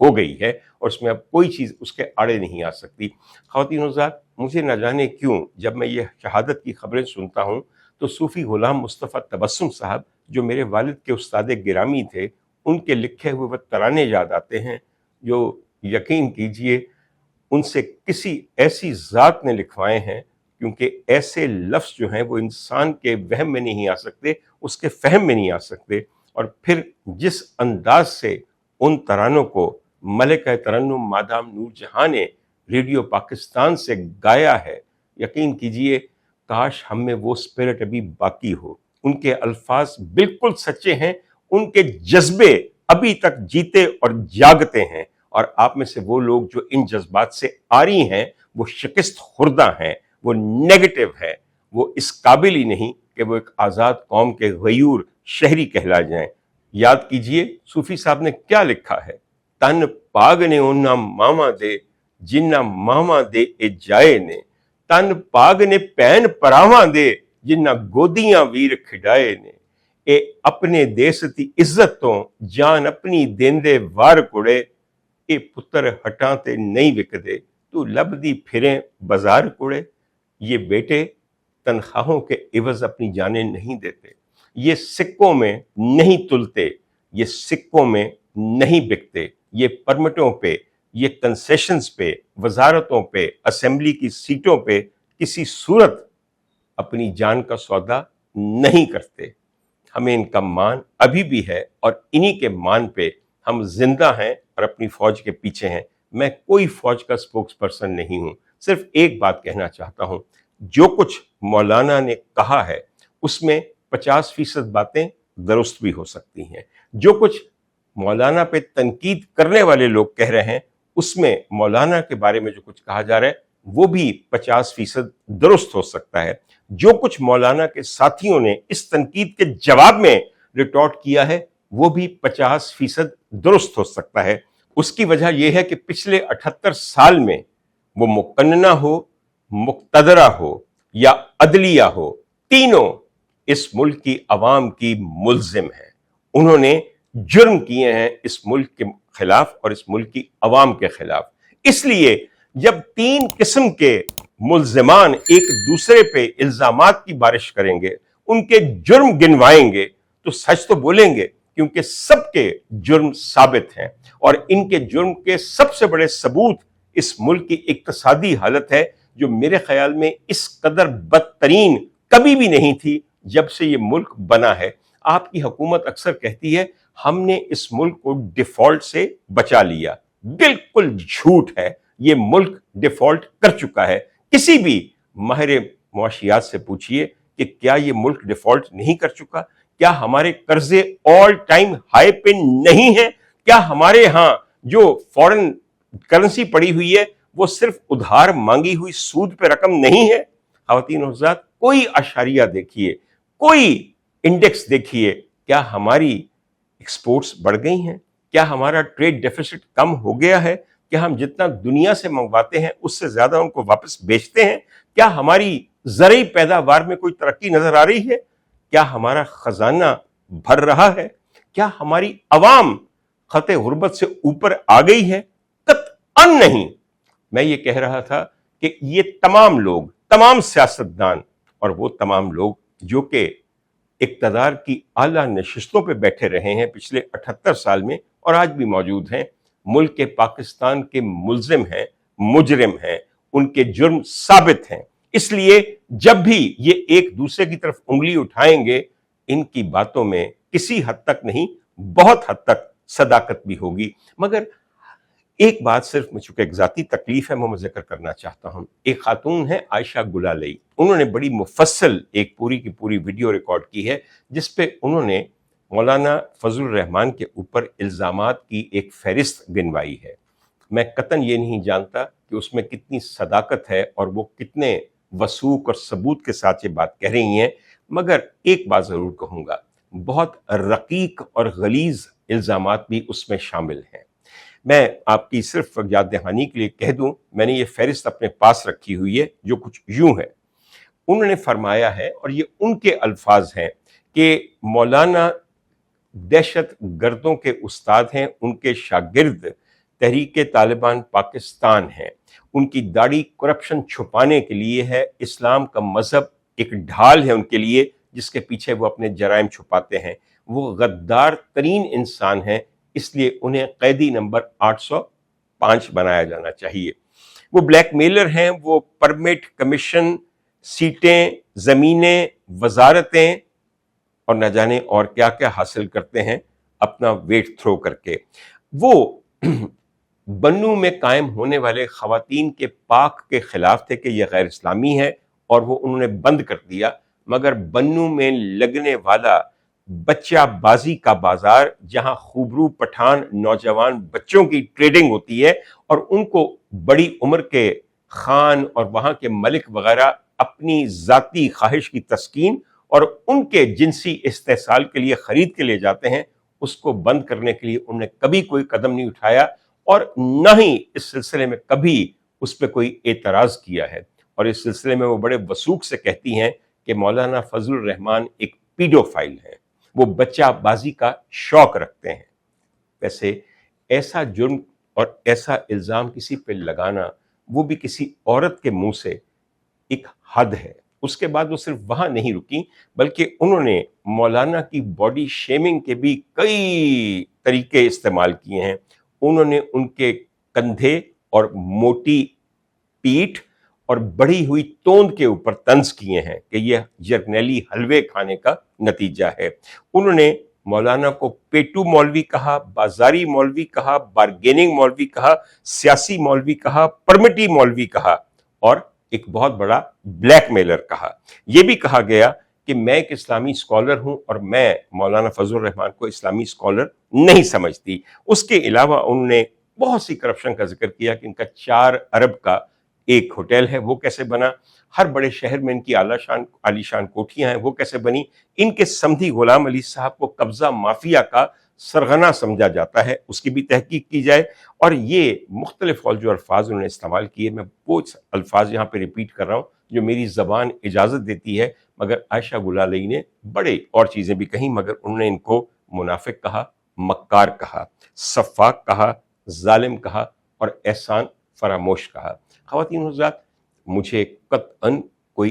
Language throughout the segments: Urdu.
ہو گئی ہے اور اس میں اب کوئی چیز اس کے آڑے نہیں آ سکتی۔ خواتین حضرات، مجھے نہ جانے کیوں جب میں یہ شہادت کی خبریں سنتا ہوں تو صوفی غلام مصطفیٰ تبسم صاحب جو میرے والد کے استاد گرامی تھے، ان کے لکھے ہوئے وہ ترانے یاد آتے ہیں جو یقین کیجئے ان سے کسی ایسی ذات نے لکھوائے ہیں، کیونکہ ایسے لفظ جو ہیں وہ انسان کے وہم میں نہیں آ سکتے، اس کے فہم میں نہیں آ سکتے۔ اور پھر جس انداز سے ان ترانوں کو ملکہ ترنم مادام نور جہاں نے ریڈیو پاکستان سے گایا ہے، یقین کیجئے کاش ہم میں وہ اسپرٹ ابھی باقی ہو۔ ان کے الفاظ بالکل سچے ہیں، ان کے جذبے ابھی تک جیتے اور جاگتے ہیں، اور آپ میں سے وہ لوگ جو ان جذبات سے آری ہیں وہ شکست خوردہ ہیں، وہ نیگیٹو ہے، وہ اس قابل ہی نہیں کہ وہ ایک آزاد قوم کے غیور شہری کہلا جائیں۔ یاد کیجئے صوفی صاحب نے کیا لکھا ہے، تن پاگ نے اونا ماما دے جنہ ماما دے اے جائے نے، تن پاگ نے پین پراواں دے جنہ گودیاں ویر کھڈائے نے، اے اپنے دیس دی عزت تو جان اپنی دیندے وار کڑے، اے پتر ہٹاں تے نہیں وکدے تو لبدی پھریں بازار کڑے۔ یہ بیٹے تنخواہوں کے عوض اپنی جانیں نہیں دیتے، یہ سکوں میں نہیں تلتے، یہ سکوں میں نہیں بکتے، یہ پرمٹوں پہ، یہ کنسیشنز پہ، وزارتوں پہ، اسمبلی کی سیٹوں پہ کسی صورت اپنی جان کا سودا نہیں کرتے۔ ہمیں ان کا مان ابھی بھی ہے اور انہی کے مان پہ ہم زندہ ہیں اور اپنی فوج کے پیچھے ہیں۔ میں کوئی فوج کا سپوکس پرسن نہیں ہوں، صرف ایک بات کہنا چاہتا ہوں، جو کچھ مولانا نے کہا ہے اس میں 50% باتیں درست بھی ہو سکتی ہیں، جو کچھ مولانا پہ تنقید کرنے والے لوگ کہہ رہے ہیں اس میں مولانا کے بارے میں جو کچھ کہا جا رہا ہے وہ بھی 50% درست ہو سکتا ہے، جو کچھ مولانا کے ساتھیوں نے اس تنقید کے جواب میں ریٹارٹ کیا ہے وہ بھی 50% درست ہو سکتا ہے۔ اس کی وجہ یہ ہے کہ پچھلے 78 سال میں وہ مقننہ ہو، مقتدرہ ہو یا عدلیہ ہو، تینوں اس ملک کی عوام کی ملزم ہیں۔ انہوں نے جرم کیے ہیں اس ملک کے خلاف اور اس ملک کی عوام کے خلاف۔ اس لیے جب 3 قسم کے ملزمان ایک دوسرے پہ الزامات کی بارش کریں گے، ان کے جرم گنوائیں گے تو سچ تو بولیں گے، کیونکہ سب کے جرم ثابت ہیں، اور ان کے جرم کے سب سے بڑے ثبوت اس ملک کی اقتصادی حالت ہے جو میرے خیال میں اس قدر بدترین کبھی بھی نہیں تھی جب سے یہ ملک بنا ہے۔ آپ کی حکومت اکثر کہتی ہے ہم نے اس ملک کو ڈیفالٹ سے بچا لیا، بالکل جھوٹ ہے، یہ ملک ڈیفالٹ کر چکا ہے۔ کسی بھی ماہر معاشیات سے پوچھئے کہ کیا یہ ملک ڈیفالٹ نہیں کر چکا؟ کیا ہمارے قرضے آل ٹائم ہائی پہ نہیں ہیں؟ کیا ہمارے ہاں جو فورن کرنسی پڑی ہوئی ہے وہ صرف ادھار مانگی ہوئی سود پہ رقم نہیں ہے؟ خواتین و حضرات، کوئی اشاریہ دیکھیے، کوئی انڈیکس دیکھیے، کیا ہماری ایکسپورٹس بڑھ گئی ہیں؟ کیا ہمارا ٹریڈ ڈیفیسٹ کم ہو گیا ہے؟ کیا ہم جتنا دنیا سے منگواتے ہیں اس سے زیادہ ان کو واپس بیچتے ہیں؟ کیا ہماری زرعی پیداوار میں کوئی ترقی نظر آ رہی ہے؟ کیا ہمارا خزانہ بھر رہا ہے؟ کیا ہماری عوام خط غربت سے اوپر آ گئی ہے؟ قطعاً نہیں۔ میں یہ کہہ رہا تھا کہ یہ تمام لوگ، تمام سیاستدان اور وہ تمام لوگ جو کہ اقتدار کی اعلیٰ نشستوں پہ بیٹھے رہے ہیں پچھلے 78 سال میں اور آج بھی موجود ہیں، ملک کے پاکستان کے ملزم ہیں، مجرم ہیں، ان کے جرم ثابت ہیں۔ اس لیے جب بھی یہ ایک دوسرے کی طرف انگلی اٹھائیں گے، ان کی باتوں میں کسی حد تک نہیں، بہت حد تک صداقت بھی ہوگی۔ مگر ایک بات صرف مجھ کو ایک ذاتی تکلیف ہے، میں ذکر کرنا چاہتا ہوں۔ ایک خاتون ہے عائشہ گلالئی، انہوں نے بڑی مفصل ایک پوری کی پوری ویڈیو ریکارڈ کی ہے جس پہ انہوں نے مولانا فضل الرحمان کے اوپر الزامات کی ایک فہرست گنوائی ہے۔ میں قطعاً یہ نہیں جانتا کہ اس میں کتنی صداقت ہے اور وہ کتنے وثوق اور ثبوت کے ساتھ یہ بات کہہ رہی ہیں، مگر ایک بات ضرور کہوں گا، بہت رقیق اور غلیظ الزامات بھی اس میں شامل ہیں۔ میں آپ کی صرف یاد دہانی کے لیے کہہ دوں، میں نے یہ فہرست اپنے پاس رکھی ہوئی ہے جو کچھ یوں ہے۔ انہوں نے فرمایا ہے، اور یہ ان کے الفاظ ہیں، کہ مولانا دہشت گردوں کے استاد ہیں، ان کے شاگرد تحریک طالبان پاکستان ہے، ان کی داڑھی کرپشن چھپانے کے لیے ہے، اسلام کا مذہب ایک ڈھال ہے ان کے لیے جس کے پیچھے وہ اپنے جرائم چھپاتے ہیں، وہ غدار ترین انسان ہیں، اس لیے انہیں قیدی نمبر 805 بنایا جانا چاہیے۔ وہ بلیک میلر ہیں، وہ پرمٹ، کمیشن، سیٹیں، زمینیں، وزارتیں اور نہ جانے اور کیا کیا حاصل کرتے ہیں اپنا ویٹ تھرو کر کے۔ وہ بنو میں قائم ہونے والے خواتین کے پاک کے خلاف تھے کہ یہ غیر اسلامی ہے اور وہ انہوں نے بند کر دیا، مگر بنو میں لگنے والا بچہ بازی کا بازار جہاں خوبرو پٹھان نوجوان بچوں کی ٹریڈنگ ہوتی ہے اور ان کو بڑی عمر کے خان اور وہاں کے ملک وغیرہ اپنی ذاتی خواہش کی تسکین اور ان کے جنسی استحصال کے لیے خرید کے لے جاتے ہیں، اس کو بند کرنے کے لیے انہوں نے کبھی کوئی قدم نہیں اٹھایا اور نہ ہی اس سلسلے میں کبھی اس پہ کوئی اعتراض کیا ہے۔ اور اس سلسلے میں وہ بڑے وثوق سے کہتی ہیں کہ مولانا فضل الرحمان ایک پیڈو فائل ہے، وہ بچہ بازی کا شوق رکھتے ہیں۔ ویسے ایسا جرم اور ایسا الزام کسی پہ لگانا، وہ بھی کسی عورت کے منہ سے، ایک حد ہے۔ اس کے بعد وہ صرف وہاں نہیں رکی بلکہ انہوں نے مولانا کی باڈی شیمنگ کے بھی کئی طریقے استعمال کیے ہیں۔ انہوں نے ان کے کندھے اور موٹی پیٹھ اور بڑھی ہوئی توند کے اوپر طنز کیے ہیں کہ یہ جرنیلی حلوے کھانے کا نتیجہ ہے۔ انہوں نے مولانا کو پیٹو مولوی کہا، بازاری مولوی کہا، بارگیننگ مولوی کہا، سیاسی مولوی کہا، پرمٹی مولوی کہا اور ایک بہت بڑا بلیک میلر کہا۔ یہ بھی کہا گیا کہ میں ایک اسلامی اسکالر ہوں اور میں مولانا فضل الرحمان کو اسلامی اسکالر نہیں سمجھتی۔ اس کے علاوہ انہوں نے بہت سی کرپشن کا ذکر کیا کہ ان کا 4 ارب کا ایک ہوٹل ہے، وہ کیسے بنا، ہر بڑے شہر میں ان کی عالی شان کوٹھیاں ہیں، وہ کیسے بنی، ان کے سمدھی غلام علی صاحب کو قبضہ مافیا کا سرغنہ سمجھا جاتا ہے، اس کی بھی تحقیق کی جائے۔ اور یہ مختلف جو الفاظ انہوں نے استعمال کیے، میں وہ الفاظ یہاں پہ ریپیٹ کر رہا ہوں جو میری زبان اجازت دیتی ہے، مگر عائشہ گلالئی نے بڑے اور چیزیں بھی کہیں، مگر انہوں نے ان کو منافق کہا، مکار کہا، سفاک کہا، ظالم کہا اور احسان فراموش کہا۔ خواتین حضرات، مجھے قطعاً کوئی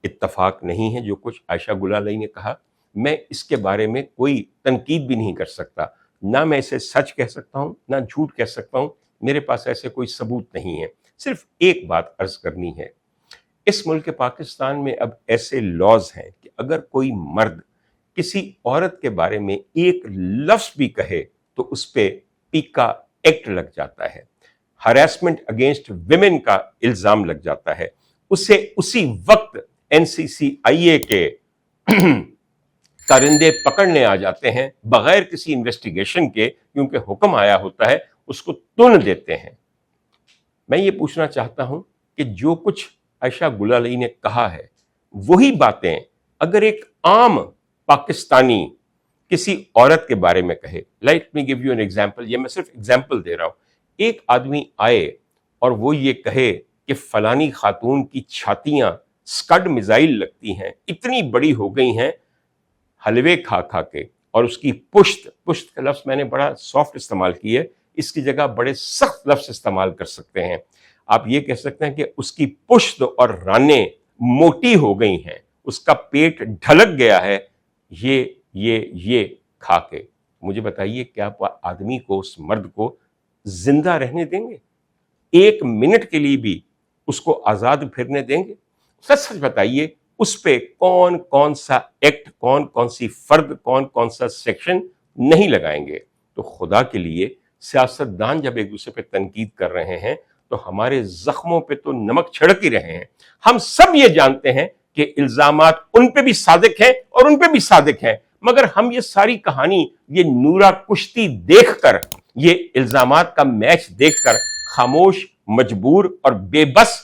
اتفاق نہیں ہے جو کچھ عائشہ گلالئی نے کہا، میں اس کے بارے میں کوئی تنقید بھی نہیں کر سکتا، نہ میں اسے سچ کہہ سکتا ہوں نہ جھوٹ کہہ سکتا ہوں، میرے پاس ایسے کوئی ثبوت نہیں ہے۔ صرف ایک بات عرض کرنی ہے، اس ملک پاکستان میں اب ایسے لاز ہیں کہ اگر کوئی مرد کسی عورت کے بارے میں ایک لفظ بھی کہے تو اس پہ پیکا ایکٹ لگ جاتا ہے، ہراسمنٹ اگینسٹ ویمن کا الزام لگ جاتا ہے، اسے اسی وقت NCCIA کے کارندے پکڑنے آ جاتے ہیں بغیر کسی انویسٹیگیشن کے، کیونکہ حکم آیا ہوتا ہے، اس کو تن دیتے ہیں۔ میں یہ پوچھنا چاہتا ہوں کہ جو کچھ عائشہ گلالئی نے کہا ہے وہی باتیں اگر ایک عام پاکستانی کسی عورت کے بارے میں کہے، let me give you an example, یہ میں صرف ایگزامپل دے رہا ہوں، ایک آدمی آئے اور وہ یہ کہے کہ فلانی خاتون کی چھاتیاں سکڈ میزائل لگتی ہیں، اتنی بڑی ہو گئی ہیں حلوے کھا کھا کے، اور اس کی پشت کا لفظ میں نے بڑا سافٹ استعمال کی ہے، اس کی جگہ بڑے سخت لفظ استعمال کر سکتے ہیں۔ آپ یہ کہہ سکتے ہیں کہ اس کی پشت اور رانیں موٹی ہو گئی ہیں، اس کا پیٹ ڈھلک گیا ہے یہ کھا کے۔ مجھے بتائیے کیا آپ آدمی کو، اس مرد کو زندہ رہنے دیں گے؟ ایک منٹ کے لیے بھی اس کو آزاد پھرنے دیں گے؟ سچ بتائیے، اس پہ کون کون سا ایکٹ، کون کون سی فرد، کون سا سیکشن نہیں لگائیں گے؟ تو خدا کے لیے سیاستدان جب ایک دوسرے پہ تنقید کر رہے ہیں تو ہمارے زخموں پہ تو نمک چھڑک ہی رہے ہیں۔ ہم سب یہ جانتے ہیں کہ الزامات ان پہ بھی صادق ہیں اور ان پہ بھی صادق ہیں، مگر ہم یہ ساری کہانی، یہ نورا کشتی دیکھ کر، یہ الزامات کا میچ دیکھ کر خاموش، مجبور اور بے بس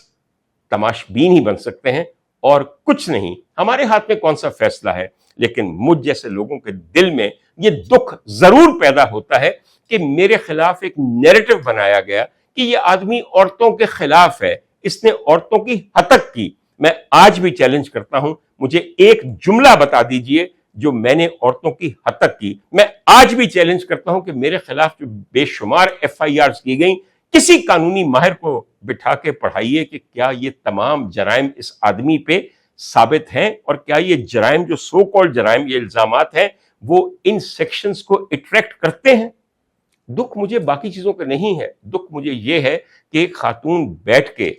تماشبین ہی بن سکتے ہیں اور کچھ نہیں۔ ہمارے ہاتھ میں کون سا فیصلہ ہے؟ لیکن مجھ جیسے لوگوں کے دل میں یہ دکھ ضرور پیدا ہوتا ہے کہ میرے خلاف ایک نیریٹو بنایا گیا کہ یہ آدمی عورتوں کے خلاف ہے، اس نے عورتوں کی ہتک کی۔ میں آج بھی چیلنج کرتا ہوں، مجھے ایک جملہ بتا دیجئے جو میں نے عورتوں کی حتک کی. میں آج بھی چیلنج کرتا ہوں کہ میرے خلاف جو بے شمار FIRs کی گئیں، کسی قانونی ماہر کو بٹھا کے پڑھائیے کہ کیا یہ تمام جرائم اس آدمی پہ ثابت ہیں، اور کیا یہ جرائم جو سو کالڈ جرائم، یہ الزامات ہیں، وہ ان سیکشنز کو اٹریکٹ کرتے ہیں. دکھ مجھے باقی چیزوں کا نہیں ہے، دکھ مجھے یہ ہے کہ ایک خاتون بیٹھ کے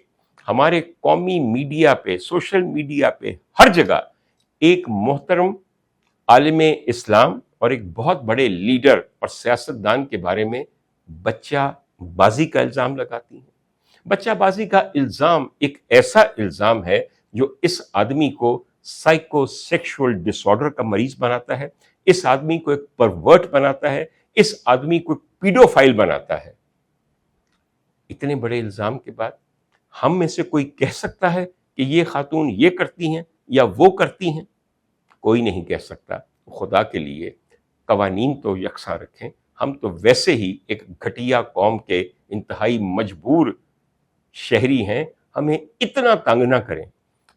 ہمارے قومی میڈیا پہ، سوشل میڈیا پہ، ہر جگہ ایک محترم عالم اسلام اور ایک بہت بڑے لیڈر اور سیاستدان کے بارے میں بچہ بازی کا الزام لگاتی ہیں. بچہ بازی کا الزام ایک ایسا الزام ہے جو اس آدمی کو سائیکو سیکشول ڈس آرڈر کا مریض بناتا ہے، اس آدمی کو ایک پرورٹ بناتا ہے، اس آدمی کو پیڈوفائل بناتا ہے. اتنے بڑے الزام کے بعد ہم میں سے کوئی کہہ سکتا ہے کہ یہ خاتون یہ کرتی ہیں یا وہ کرتی ہیں؟ کوئی نہیں کہہ سکتا. خدا کے لیے قوانین تو یکساں رکھیں. ہم تو ویسے ہی ایک گھٹیا قوم کے انتہائی مجبور شہری ہیں، ہمیں اتنا تنگ نہ کریں.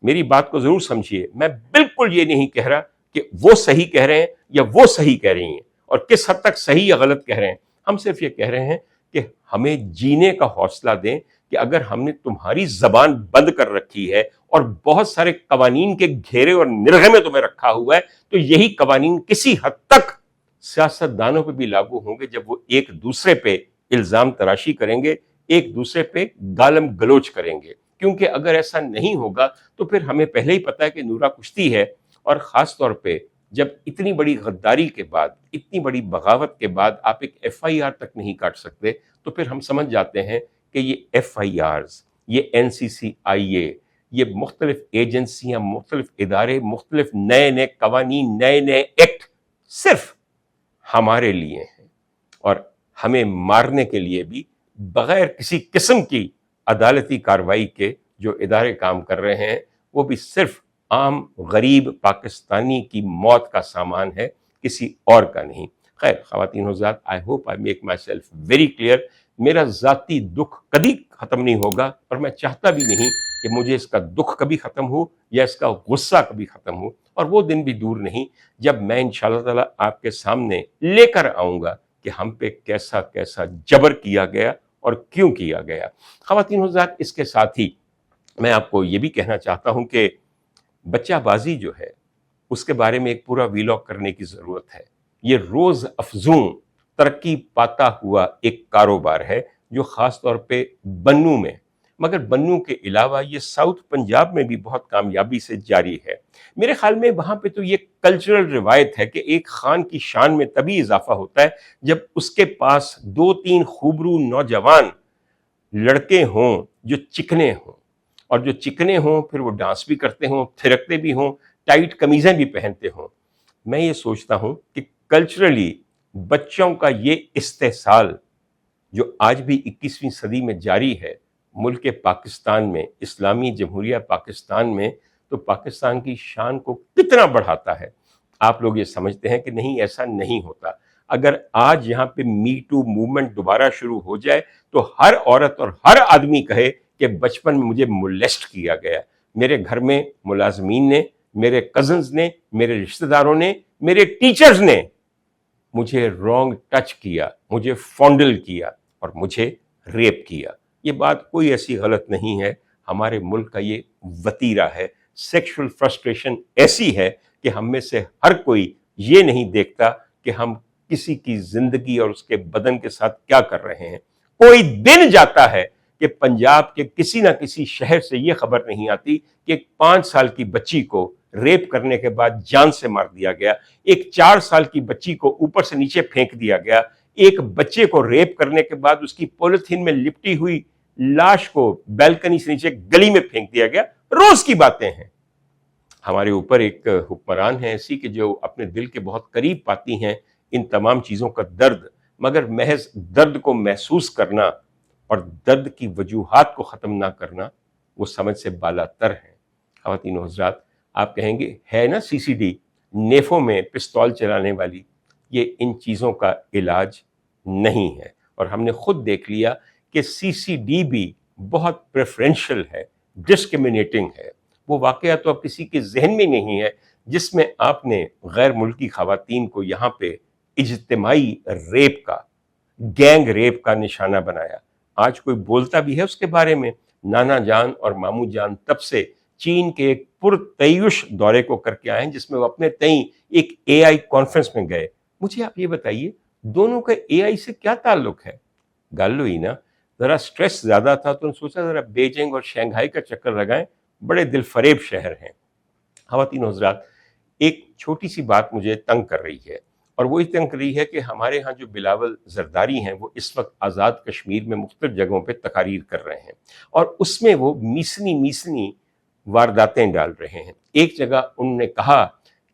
میری بات کو ضرور سمجھیے، میں بالکل یہ نہیں کہہ رہا کہ وہ صحیح کہہ رہے ہیں یا وہ صحیح کہہ رہی ہیں اور کس حد تک صحیح یا غلط کہہ رہے ہیں. ہم صرف یہ کہہ رہے ہیں کہ ہمیں جینے کا حوصلہ دیں کہ اگر ہم نے تمہاری زبان بند کر رکھی ہے اور بہت سارے قوانین کے گھیرے اور نرغے میں تمہیں رکھا ہوا ہے، تو یہی قوانین کسی حد تک سیاستدانوں پہ بھی لاگو ہوں گے جب وہ ایک دوسرے پہ الزام تراشی کریں گے، ایک دوسرے پہ گالم گلوچ کریں گے. کیونکہ اگر ایسا نہیں ہوگا تو پھر ہمیں پہلے ہی پتہ ہے کہ نورا کشتی ہے. اور خاص طور پہ جب اتنی بڑی غداری کے بعد، اتنی بڑی بغاوت کے بعد آپ ایک FIR تک نہیں کاٹ سکتے، تو پھر ہم سمجھ جاتے ہیں کہ یہ FIRs، یہ NCCIA، یہ مختلف ایجنسیاں، مختلف ادارے، مختلف نئے نئے قوانین، نئے نئے ایکٹ صرف ہمارے لیے ہیں، اور ہمیں مارنے کے لیے بھی بغیر کسی قسم کی عدالتی کارروائی کے جو ادارے کام کر رہے ہیں، وہ بھی صرف عام غریب پاکستانی کی موت کا سامان ہے، کسی اور کا نہیں. خیر خواتین و حضرات، I hope I make myself very clear. میرا ذاتی دکھ کبھی ختم نہیں ہوگا، اور میں چاہتا بھی نہیں کہ مجھے اس کا دکھ کبھی ختم ہو یا اس کا غصہ کبھی ختم ہو. اور وہ دن بھی دور نہیں جب میں انشاءاللہ تعالیٰ آپ کے سامنے لے کر آؤں گا کہ ہم پہ کیسا کیسا جبر کیا گیا اور کیوں کیا گیا. خواتین و حضرات، اس کے ساتھ ہی میں آپ کو یہ بھی کہنا چاہتا ہوں کہ بچہ بازی جو ہے اس کے بارے میں ایک پورا ویلاگ کرنے کی ضرورت ہے. یہ روز افزوں ترقی پاتا ہوا ایک کاروبار ہے جو خاص طور پہ بنوں میں، مگر بنوں کے علاوہ یہ ساؤتھ پنجاب میں بھی بہت کامیابی سے جاری ہے. میرے خیال میں وہاں پہ تو یہ کلچرل روایت ہے کہ ایک خان کی شان میں تبھی اضافہ ہوتا ہے جب اس کے پاس 2-3 خوبرو نوجوان لڑکے ہوں جو چکنے ہوں، اور جو چکنے ہوں پھر وہ ڈانس بھی کرتے ہوں، تھرکتے بھی ہوں، ٹائٹ قمیضیں بھی پہنتے ہوں. میں یہ سوچتا ہوں کہ کلچرلی بچوں کا یہ استحصال جو آج بھی 21ویں صدی میں جاری ہے ملک پاکستان میں، اسلامی جمہوریہ پاکستان میں، تو پاکستان کی شان کو کتنا بڑھاتا ہے. آپ لوگ یہ سمجھتے ہیں کہ نہیں، ایسا نہیں ہوتا. اگر آج یہاں پہ می ٹو موومنٹ دوبارہ شروع ہو جائے تو ہر عورت اور ہر آدمی کہے کہ بچپن میں مجھے مولیسٹ کیا گیا. میرے گھر میں ملازمین نے، میرے کزنز نے، میرے رشتہ داروں نے، میرے ٹیچرز نے مجھے رانگ ٹچ کیا، مجھے فونڈل کیا اور مجھے ریپ کیا. یہ بات کوئی ایسی غلط نہیں ہے، ہمارے ملک کا یہ وتیرہ ہے. سیکشول فرسٹریشن ایسی ہے کہ ہم میں سے ہر کوئی یہ نہیں دیکھتا کہ ہم کسی کی زندگی اور اس کے بدن کے ساتھ کیا کر رہے ہیں. کوئی دن جاتا ہے کہ پنجاب کے کسی نہ کسی شہر سے یہ خبر نہیں آتی کہ ایک 5 سال کی بچی کو ریپ کرنے کے بعد جان سے مار دیا گیا، ایک 4 سال کی بچی کو اوپر سے نیچے پھینک دیا گیا، ایک بچے کو ریپ کرنے کے بعد اس کی پولیتھین میں لپٹی ہوئی لاش کو بیلکنی سے نیچے گلی میں پھینک دیا گیا. روز کی باتیں ہیں. ہمارے اوپر ایک حکمران ہیں ایسی کہ جو اپنے دل کے بہت قریب پاتی ہیں ان تمام چیزوں کا درد، مگر محض درد کو محسوس کرنا اور درد کی وجوہات کو ختم نہ کرنا وہ سمجھ سے بالا تر ہیں. خواتین و حضرات، آپ کہیں گے ہے نا CCD نیفوں میں پستول چلانے والی، یہ ان چیزوں کا علاج نہیں ہے. اور ہم نے خود دیکھ لیا کہ CCD بھی بہت پریفرینشل ہے، ڈسکریمنیٹنگ ہے. وہ واقعہ تو اب کسی کے ذہن میں نہیں ہے جس میں آپ نے غیر ملکی خواتین کو یہاں پہ اجتماعی ریپ کا، گینگ ریپ کا نشانہ بنایا. آج کوئی بولتا بھی ہے اس کے بارے میں. نانا جان اور مامو جان تب سے چین کے ایک پرتعیش دورے کو کر کے آئے ہیں جس میں وہ اپنے تئیں ایک اے آئی کانفرنس میں گئے. مجھے آپ یہ بتائیے دونوں کا اے آئی سے کیا تعلق ہے؟ گل ہوئی نا، ذرا سٹریس زیادہ تھا تو انہوں نے سوچا ذرا بیجنگ اور شنگھائی کا چکر لگائیں، بڑے دل فریب شہر ہیں. خواتین و حضرات، ایک چھوٹی سی بات مجھے تنگ کر رہی ہے، اور وہی تنگ کر رہی ہے کہ ہمارے ہاں جو بلاول زرداری ہیں وہ اس وقت آزاد کشمیر میں مختلف جگہوں پہ تقاریر کر رہے ہیں، اور اس میں وہ میسنی وارداتیں ڈال رہے ہیں. ایک جگہ انہوں نے کہا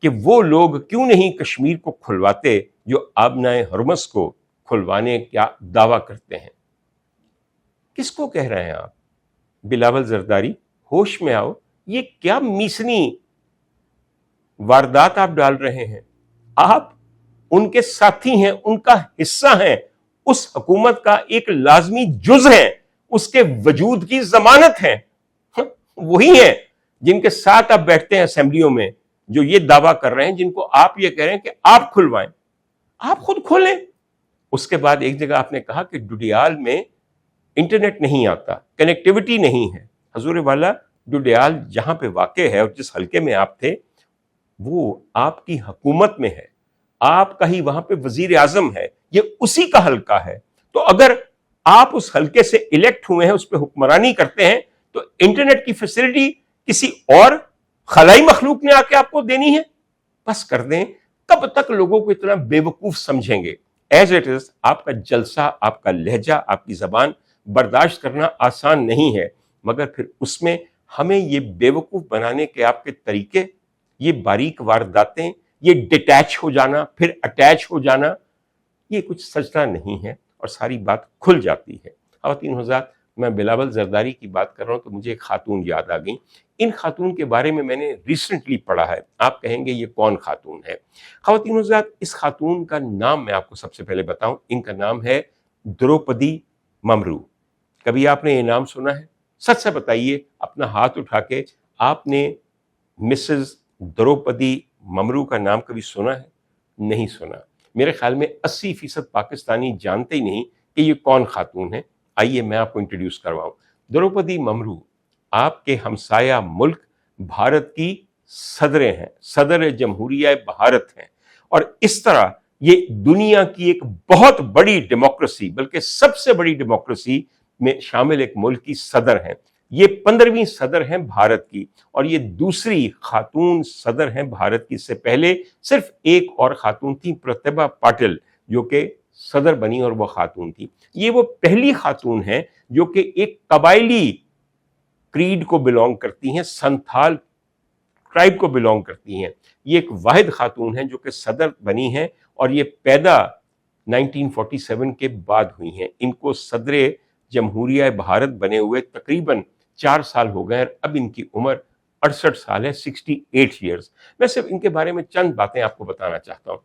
کہ وہ لوگ کیوں نہیں کشمیر کو کھلواتے جو آبنائے ہرمس کو کھلوانے کا دعویٰ کرتے ہیں. کس کو کہہ رہے ہیں آپ؟ بلاول زرداری، ہوش میں آؤ. یہ کیا میسنی واردات آپ ڈال رہے ہیں؟ آپ ان کے ساتھی ہیں، ان کا حصہ ہیں، اس حکومت کا ایک لازمی جز ہیں، اس کے وجود کی ضمانت ہیں. وہی ہیں جن کے ساتھ آپ بیٹھتے ہیں اسمبلیوں میں، جو یہ دعویٰ کر رہے ہیں، جن کو آپ یہ کہہ رہے ہیں کہ آپ کھلوائیں. آپ خود کھولیں. اس کے بعد ایک جگہ آپ نے کہا کہ ڈڈیال میں انٹرنیٹ نہیں آتا، کنیکٹیوٹی نہیں ہے. حضور والا، ڈڈیال جہاں پہ واقع ہے اور جس حلقے میں آپ تھے وہ آپ کی حکومت میں ہے، آپ کا ہی وہاں پہ وزیر اعظم ہے، یہ اسی کا حلقہ ہے. تو اگر آپ اس حلقے سے الیکٹ ہوئے ہیں، اس پہ حکمرانی کرتے ہیں، تو انٹرنیٹ کی فیسلٹی کسی اور خلائی مخلوق نے آ کے آپ کو دینی ہے؟ بس کر دیں. کب تک لوگوں کو اتنا بے وقوف سمجھیں گے؟ ایز اٹ از آپ کا جلسہ، آپ کا لہجہ، آپ کی زبان برداشت کرنا آسان نہیں ہے، مگر پھر اس میں ہمیں یہ بے وقوف بنانے کے آپ کے طریقے، یہ باریک وارداتیں، یہ ڈیٹیچ ہو جانا پھر اٹیچ ہو جانا، یہ کچھ سجدہ نہیں ہے اور ساری بات کھل جاتی ہے. خواتین حضرات، میں بلاول زرداری کی بات کر رہا ہوں تو مجھے ایک خاتون یاد آ گئی. ان خاتون کے بارے میں نے ریسنٹلی پڑھا ہے. آپ کہیں گے یہ کون خاتون ہے؟ خواتین حضرات، اس خاتون کا نام میں آپ کو سب سے پہلے بتاؤں. ان کا نام ہے دروپدی ممرو. کبھی آپ نے یہ نام سنا ہے؟ سچ سے بتائیے اپنا ہاتھ اٹھا کے، آپ نے مسز دروپدی ممرو کا نام کبھی سنا ہے؟ نہیں سنا. میرے خیال میں 80% پاکستانی جانتے ہی نہیں کہ یہ کون خاتون ہے. آئیے میں آپ کو انٹروڈیوس کرواؤں. دروپدی ممرو آپ کے ہمسایہ ملک بھارت کی صدریں ہیں، صدر جمہوریہ بھارت ہیں، اور اس طرح یہ دنیا کی ایک بہت بڑی ڈیموکریسی، بلکہ سب سے بڑی ڈیموکریسی میں شامل ایک ملک کی صدر ہیں. یہ 15ویں صدر ہیں بھارت کی، اور یہ دوسری خاتون صدر ہیں بھارت کی. اس سے پہلے صرف ایک اور خاتون تھی، پرتیبھا پاٹل، جو کہ صدر بنی اور وہ خاتون تھی. یہ وہ پہلی خاتون ہیں جو کہ ایک قبائلی کریڈ کو بلونگ کرتی ہیں، سنتھال ٹرائب کو بلونگ کرتی ہیں. یہ ایک واحد خاتون ہیں جو کہ صدر بنی ہیں، اور یہ پیدا 1947 کے بعد ہوئی ہیں. ان کو صدر جمہوریہ بھارت بنے ہوئے تقریباً 4 سال ہو گئے، اور اب ان کی عمر 68 سال ہے، 68 ایئرز. میں صرف ان کے بارے میں چند باتیں آپ کو بتانا چاہتا ہوں.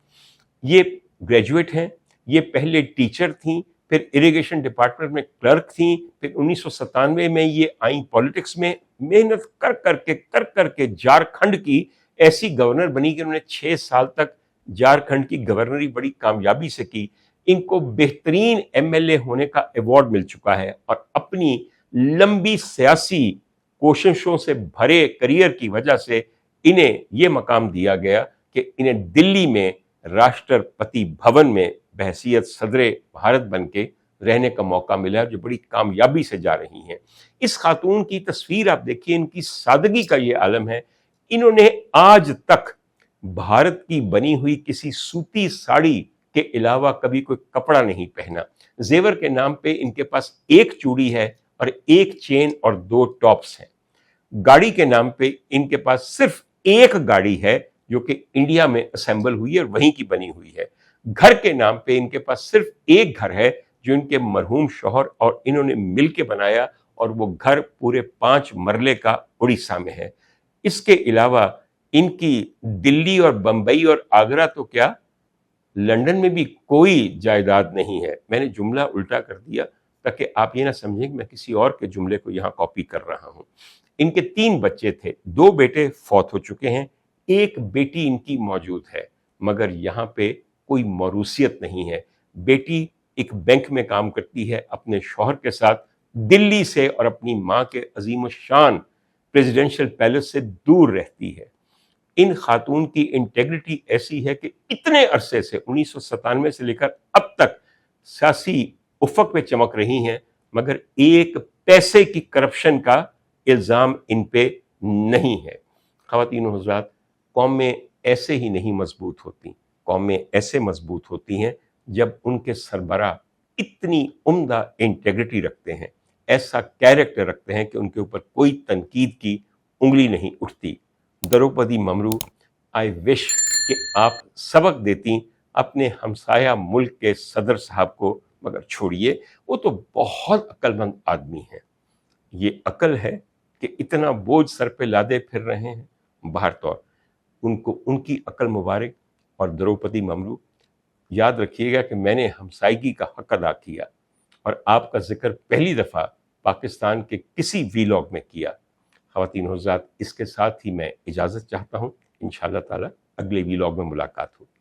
یہ گریجویٹ ہیں، یہ پہلے ٹیچر تھیں، پھر اریگیشن ڈپارٹمنٹ میں کلرک تھیں، پھر 1997 میں یہ آئیں پولیٹکس میں. محنت کر کر کے جھارکھنڈ کی ایسی گورنر بنی کہ انہوں نے 6 سال تک جھارکھنڈ کی گورنری بڑی کامیابی سے کی. ان کو بہترین ایم ایل اے ہونے کا ایوارڈ مل چکا ہے، اور اپنی لمبی سیاسی کوششوں سے بھرے کریئر کی وجہ سے انہیں یہ مقام دیا گیا کہ انہیں دلی میں راشٹرپتی بھون میں بحیثیت صدر بھارت بن کے رہنے کا موقع ملا، جو بڑی کامیابی سے جا رہی ہیں. اس خاتون کی تصویر آپ دیکھیے، ان کی سادگی کا یہ عالم ہے. انہوں نے آج تک بھارت کی بنی ہوئی کسی سوتی ساڑی کے علاوہ کبھی کوئی کپڑا نہیں پہنا. زیور کے نام پہ ان کے پاس ایک چوڑی ہے اور ایک چین اور 2 ٹاپس ہیں. گاڑی کے نام پہ ان کے پاس صرف ایک گاڑی ہے جو کہ انڈیا میں اسمبل ہوئی ہے اور وہیں کی بنی ہوئی ہے. گھر کے نام پہ ان کے پاس صرف ایک گھر ہے جو ان کے مرحوم شوہر اور انہوں نے مل کے بنایا، اور وہ گھر پورے 5 مرلے کا اڑیسہ میں ہے. اس کے علاوہ ان کی دلی اور بمبئی اور آگرہ تو کیا، لندن میں بھی کوئی جائیداد نہیں ہے. میں نے جملہ الٹا کر دیا تاکہ آپ یہ نہ سمجھیں کہ میں کسی اور کے جملے کو یہاں کاپی کر رہا ہوں. ان کے 3 بچے تھے، 2 بیٹے فوت ہو چکے ہیں، ایک بیٹی ان کی موجود ہے مگر یہاں پہ کوئی موروثیت نہیں ہے. بیٹی ایک بینک میں کام کرتی ہے اپنے شوہر کے ساتھ دلی سے اور اپنی ماں کے عظیم الشان پریزیڈنشل پیلس سے دور رہتی ہے. ان خاتون کی انٹیگریٹی ایسی ہے کہ اتنے عرصے سے 1997 سے لے کر اب تک سیاسی افق پہ چمک رہی ہیں مگر ایک پیسے کی کرپشن کا الزام ان پہ نہیں ہے. خواتین و حضرات، قومیں ایسے ہی نہیں مضبوط ہوتی. قومیں ایسے مضبوط ہوتی ہیں جب ان کے سربراہ اتنی عمدہ انٹیگریٹی رکھتے ہیں، ایسا کیریکٹر رکھتے ہیں کہ ان کے اوپر کوئی تنقید کی انگلی نہیں اٹھتی. دروپدی ممرو، آئی وش کہ آپ سبق دیتی اپنے ہمسایہ ملک کے صدر صاحب کو، مگر چھوڑیے، وہ تو بہت عقل مند آدمی ہیں. یہ عقل ہے کہ اتنا بوجھ سر پہ لادے پھر رہے ہیں. باہر طور ان کی عقل مبارک. اور دروپدی ممرو، یاد رکھیے گا کہ میں نے ہمسائیگی کا حق ادا کیا اور آپ کا ذکر پہلی دفعہ پاکستان کے کسی ویلاگ میں کیا. خواتین و حضرات، اس کے ساتھ ہی میں اجازت چاہتا ہوں. انشاءاللہ تعالی اگلے ویلاگ میں ملاقات ہوگی.